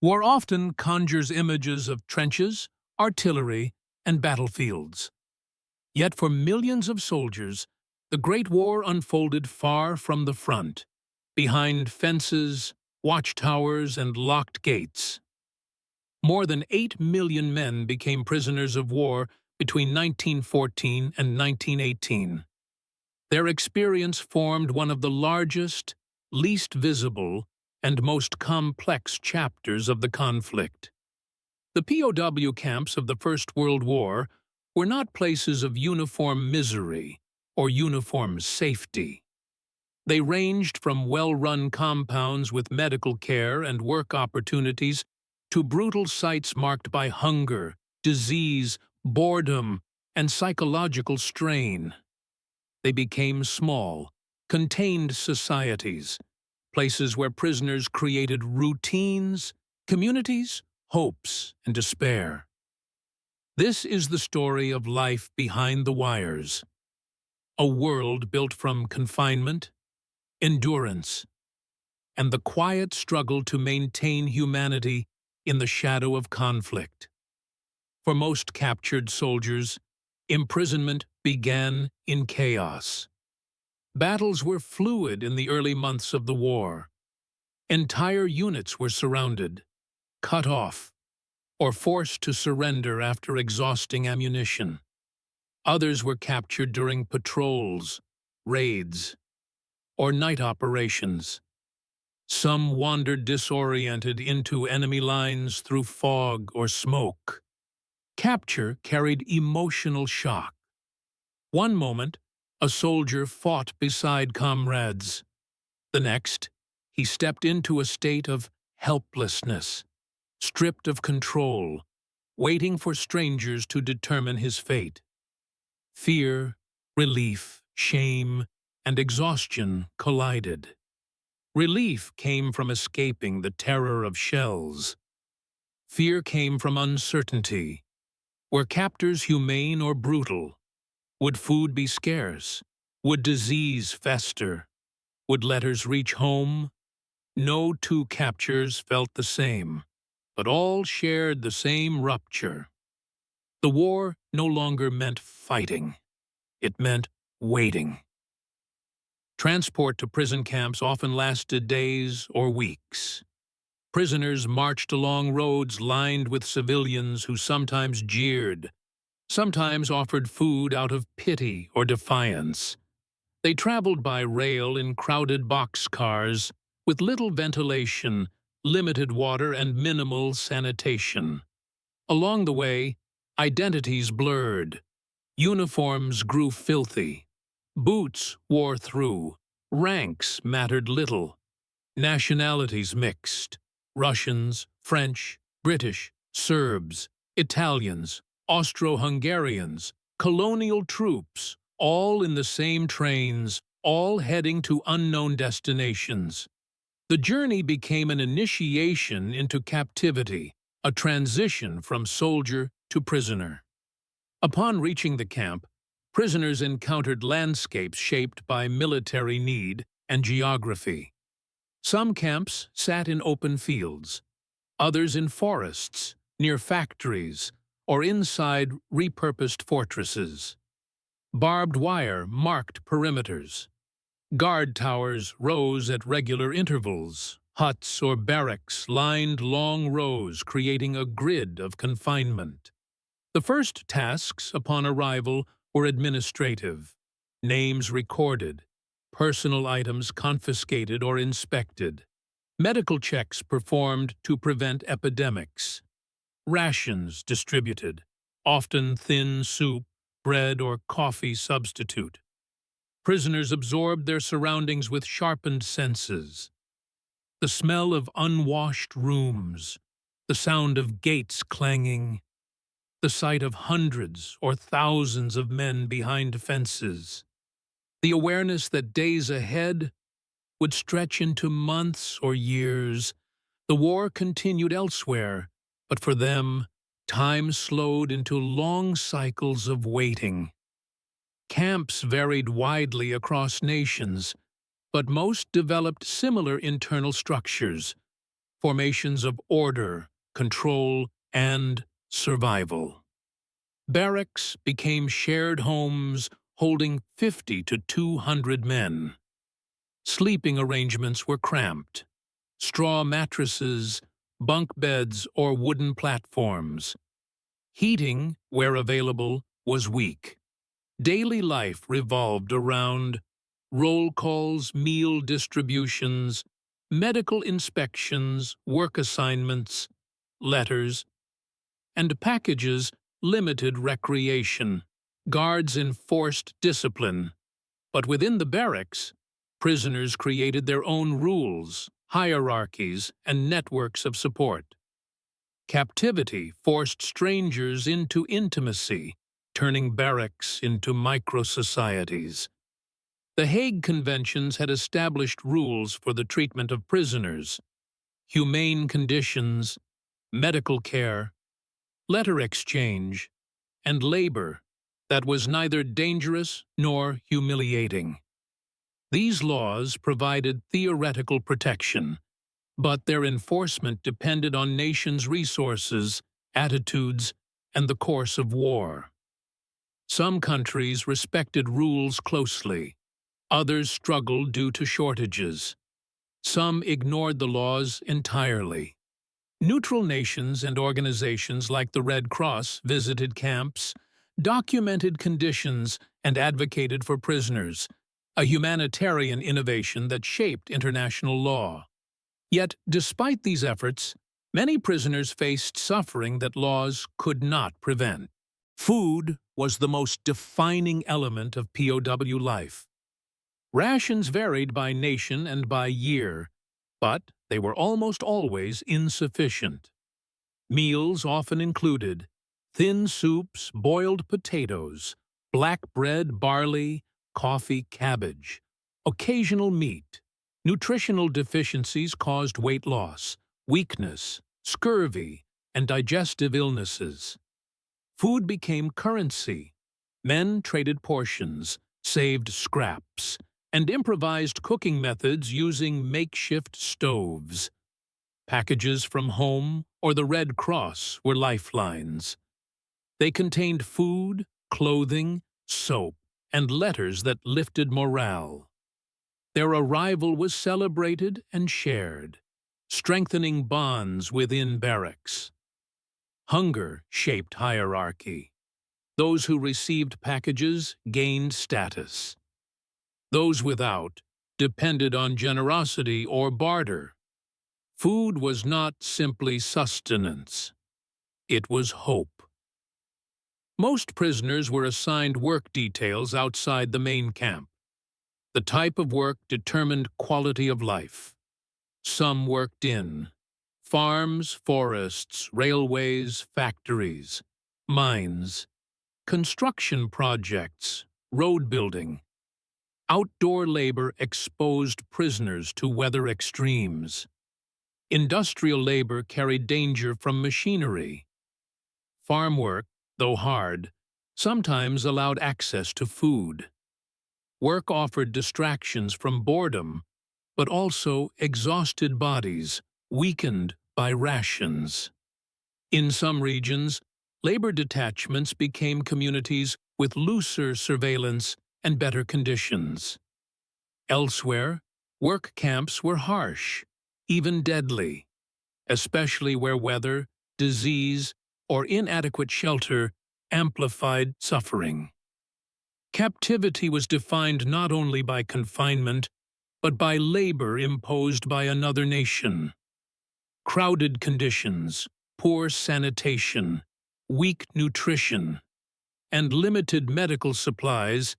War often conjures images of trenches, artillery, and battlefields. Yet for millions of soldiers, the Great War unfolded far from the front, behind fences, watchtowers, and locked gates. More than 8 million men became prisoners of war between 1914 and 1918. Their experience formed one of the largest, least visible, and most complex chapters of the conflict. The POW camps of the First World War were not places of uniform misery or uniform safety. They ranged from well-run compounds with medical care and work opportunities to brutal sites marked by hunger, disease, boredom, and psychological strain. They became small, contained societies, places where prisoners created routines, communities, hopes, and despair. This is the story of life behind the wires, a world built from confinement, endurance, and the quiet struggle to maintain humanity in the shadow of conflict. For most captured soldiers, imprisonment began in chaos. Battles were fluid in the early months of the war. Entire units were surrounded, cut off, or forced to surrender after exhausting ammunition. Others were captured during patrols, raids, or night operations. Some wandered disoriented into enemy lines through fog or smoke. Capture carried emotional shock. One moment, a soldier fought beside comrades. The next, he stepped into a state of helplessness, stripped of control, waiting for strangers to determine his fate. Fear, relief, shame, and exhaustion collided. Relief came from escaping the terror of shells. Fear came from uncertainty. Were captors humane or brutal? Would food be scarce? Would disease fester? Would letters reach home? No two captures felt the same, but all shared the same rupture. The war no longer meant fighting. It meant waiting. Transport to prison camps often lasted days or weeks. Prisoners marched along roads lined with civilians who sometimes jeered, sometimes offered food out of pity or defiance. They traveled by rail in crowded boxcars with little ventilation, limited water, and minimal sanitation. Along the way, identities blurred. Uniforms grew filthy. Boots wore through. Ranks mattered little. Nationalities mixed. Russians, French, British, Serbs, Italians, Austro-Hungarians, colonial troops, all in the same trains, all heading to unknown destinations. The journey became an initiation into captivity, a transition from soldier to prisoner. Upon reaching the camp, prisoners encountered landscapes shaped by military need and geography. Some camps sat in open fields, others in forests, near factories, or inside repurposed fortresses. Barbed wire marked perimeters. Guard towers rose at regular intervals. Huts or barracks lined long rows, creating a grid of confinement. The first tasks upon arrival were administrative. Names recorded, personal items confiscated or inspected. Medical checks performed to prevent epidemics. Rations distributed, often thin soup, bread, or coffee substitute. Prisoners absorbed their surroundings with sharpened senses. The smell of unwashed rooms, the sound of gates clanging, the sight of hundreds or thousands of men behind fences, the awareness that days ahead would stretch into months or years. The war continued elsewhere, but for them, time slowed into long cycles of waiting. Camps varied widely across nations, but most developed similar internal structures. formations of order, control, and survival. Barracks became shared homes holding 50 to 200 men. Sleeping arrangements were cramped. Straw mattresses, bunk beds, or wooden platforms. Heating, where available, was weak. Daily life revolved around roll calls, meal distributions, medical inspections, work assignments, letters, and packages limited recreation. Guards enforced discipline, but within the barracks, prisoners created their own rules, hierarchies, and networks of support. Captivity forced strangers into intimacy, turning barracks into micro-societies. The Hague Conventions had established rules for the treatment of prisoners, humane conditions, medical care, letter exchange, and labor that was neither dangerous nor humiliating. These laws provided theoretical protection, but their enforcement depended on nations' resources, attitudes, and the course of war. Some countries respected rules closely. Others struggled due to shortages. Some ignored the laws entirely. Neutral nations and organizations like the Red Cross visited camps, documented conditions, and advocated for prisoners, a humanitarian innovation that shaped international law. Yet, despite these efforts, many prisoners faced suffering that laws could not prevent. Food was the most defining element of POW life. Rations varied by nation and by year, but they were almost always insufficient. Meals often included thin soups, boiled potatoes, black bread, barley, coffee, cabbage, occasional meat. Nutritional deficiencies caused weight loss, weakness, scurvy, and digestive illnesses. Food became currency. Men traded portions, saved scraps, and improvised cooking methods using makeshift stoves. Packages from home or the Red Cross were lifelines. They contained food, clothing, soap, and letters that lifted morale. Their arrival was celebrated and shared, strengthening bonds within barracks. Hunger shaped hierarchy. Those who received packages gained status. Those without depended on generosity or barter. Food was not simply sustenance. It was hope. Most prisoners were assigned work details outside the main camp. The type of work determined quality of life. Some worked in farms, forests, railways, factories, mines, construction projects, road building. Outdoor labor exposed prisoners to weather extremes. Industrial labor carried danger from machinery. Farm work, though hard, sometimes allowed access to food. Work offered distractions from boredom, but also exhausted bodies, weakened by rations. In some regions, labor detachments became communities with looser surveillance and better conditions. Elsewhere, work camps were harsh, even deadly, especially where weather, disease, or inadequate shelter amplified suffering. Captivity was defined not only by confinement, but by labor imposed by another nation. Crowded conditions, poor sanitation, weak nutrition, and limited medical supplies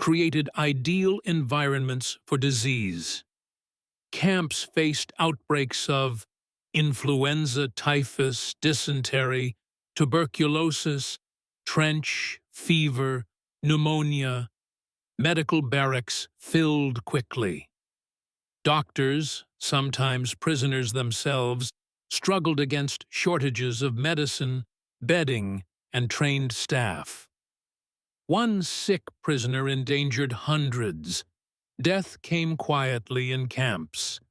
created ideal environments for disease. Camps faced outbreaks of influenza, typhus, dysentery, tuberculosis, trench, fever, pneumonia. Medical barracks filled quickly. Doctors, sometimes prisoners themselves, struggled against shortages of medicine, bedding, and trained staff. One sick prisoner endangered hundreds. Death came quietly in camps,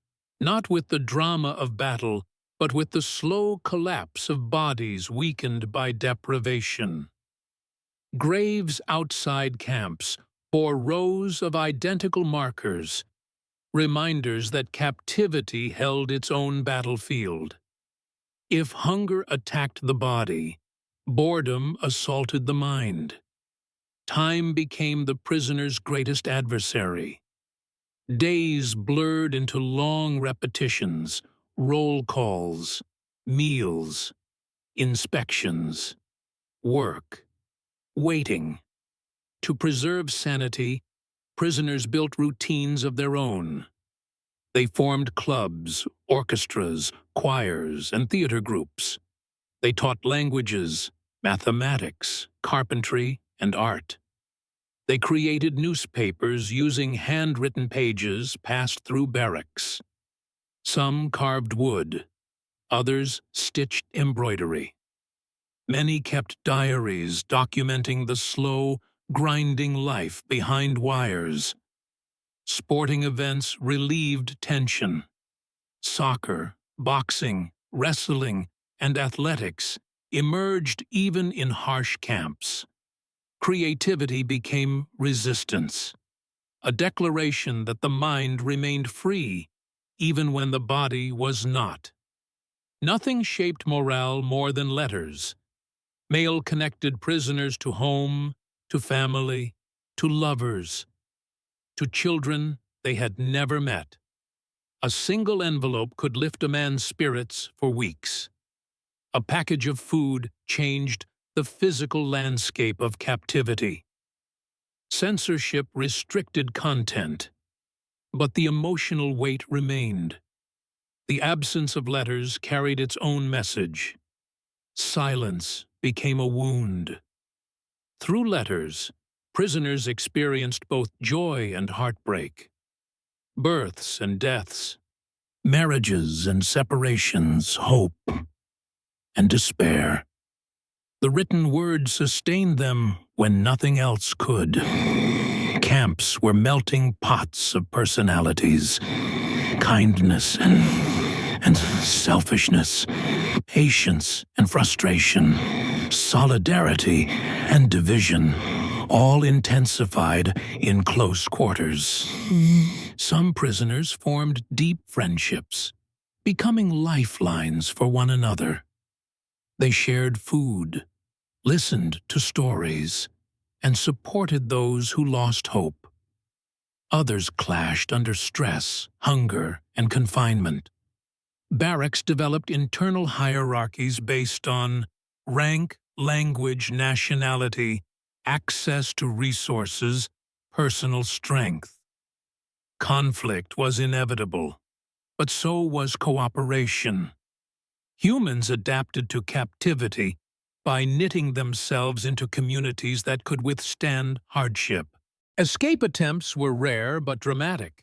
not with the drama of battle, but with the slow collapse of bodies weakened by deprivation. Graves outside camps bore rows of identical markers, reminders that captivity held its own battlefield. If hunger attacked the body, boredom assaulted the mind. Time became the prisoner's greatest adversary. Days blurred into long repetitions, roll calls, meals, inspections, work, waiting. To preserve sanity, prisoners built routines of their own. They formed clubs, orchestras, choirs, and theater groups. They taught languages, mathematics, carpentry, and art. They created newspapers using handwritten pages passed through barracks. Some carved wood, others stitched embroidery. Many kept diaries documenting the slow, grinding life behind wires. Sporting events relieved tension. Soccer, boxing, wrestling, and athletics emerged even in harsh camps. Creativity became resistance, a declaration that the mind remained free, even when the body was not. Nothing shaped morale more than letters. Mail connected prisoners to home, to family, to lovers, to children they had never met. A single envelope could lift a man's spirits for weeks. A package of food changed the physical landscape of captivity. Censorship restricted content, but the emotional weight remained. The absence of letters carried its own message. Silence became a wound. Through letters, prisoners experienced both joy and heartbreak, births and deaths, marriages and separations, hope and despair. The written word sustained them when nothing else could. Camps were melting pots of personalities, kindness and selfishness, patience and frustration, solidarity and division, all intensified in close quarters. Some prisoners formed deep friendships, becoming lifelines for one another. They shared food, listened to stories, and supported those who lost hope. Others clashed under stress, hunger, and confinement. Barracks developed internal hierarchies based on rank, language, nationality, access to resources, personal strength. Conflict was inevitable, but so was cooperation. Humans adapted to captivity by knitting themselves into communities that could withstand hardship. Escape attempts were rare but dramatic.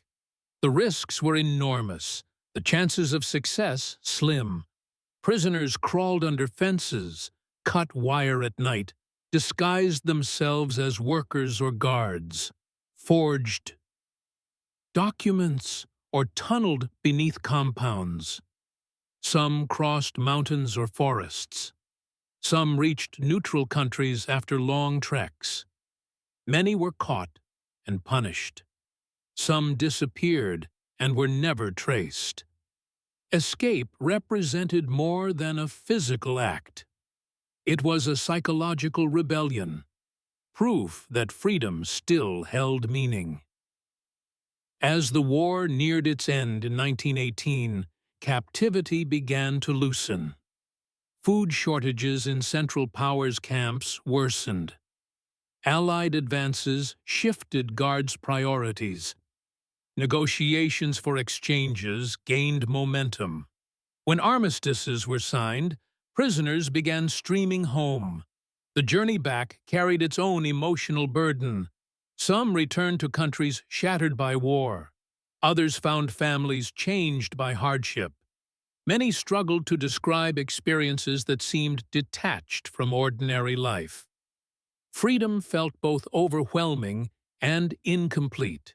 The risks were enormous, the chances of success slim. Prisoners crawled under fences, cut wire at night, disguised themselves as workers or guards, forged documents, or tunneled beneath compounds. Some crossed mountains or forests. Some reached neutral countries after long treks. Many were caught and punished. Some disappeared and were never traced. Escape represented more than a physical act. It was a psychological rebellion, proof that freedom still held meaning. As the war neared its end in 1918, captivity began to loosen. Food shortages in Central Powers camps worsened. Allied advances shifted guards' priorities. Negotiations for exchanges gained momentum. When armistices were signed, prisoners began streaming home. The journey back carried its own emotional burden. Some returned to countries shattered by war. Others found families changed by hardship. Many struggled to describe experiences that seemed detached from ordinary life. Freedom felt both overwhelming and incomplete.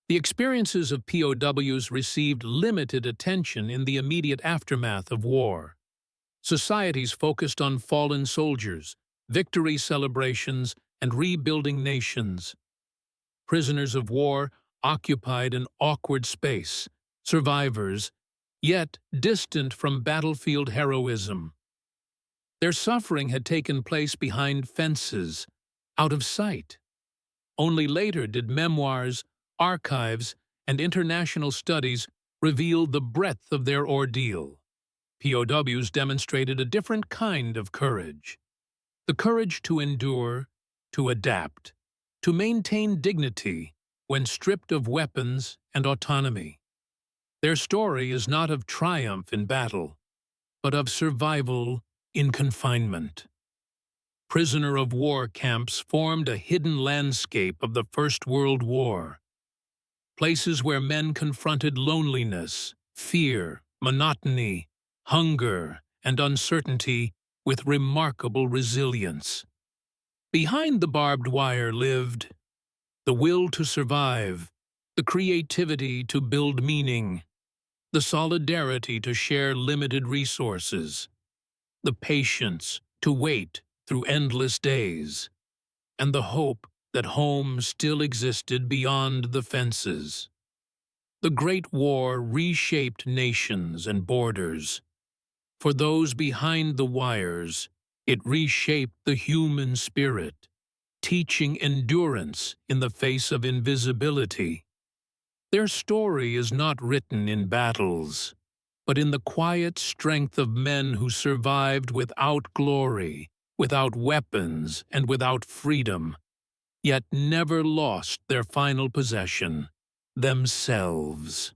The experiences of POWs received limited attention in the immediate aftermath of war. Societies focused on fallen soldiers, victory celebrations, and rebuilding nations. Prisoners of war occupied an awkward space, survivors, yet distant from battlefield heroism. Their suffering had taken place behind fences, out of sight. Only later did memoirs, archives, and international studies reveal the breadth of their ordeal. POWs demonstrated a different kind of courage. The courage to endure, to adapt, to maintain dignity when stripped of weapons and autonomy. Their story is not of triumph in battle, but of survival in confinement. Prisoner of war camps formed a hidden landscape of the First World War. Places where men confronted loneliness, fear, monotony, hunger, and uncertainty with remarkable resilience. Behind the barbed wire lived the will to survive, the creativity to build meaning, the solidarity to share limited resources, the patience to wait through endless days, and the hope that home still existed beyond the fences. The Great War reshaped nations and borders. For those behind the wires, it reshaped the human spirit, teaching endurance in the face of invisibility. Their story is not written in battles, but in the quiet strength of men who survived without glory, without weapons, and without freedom, yet never lost their final possession, themselves.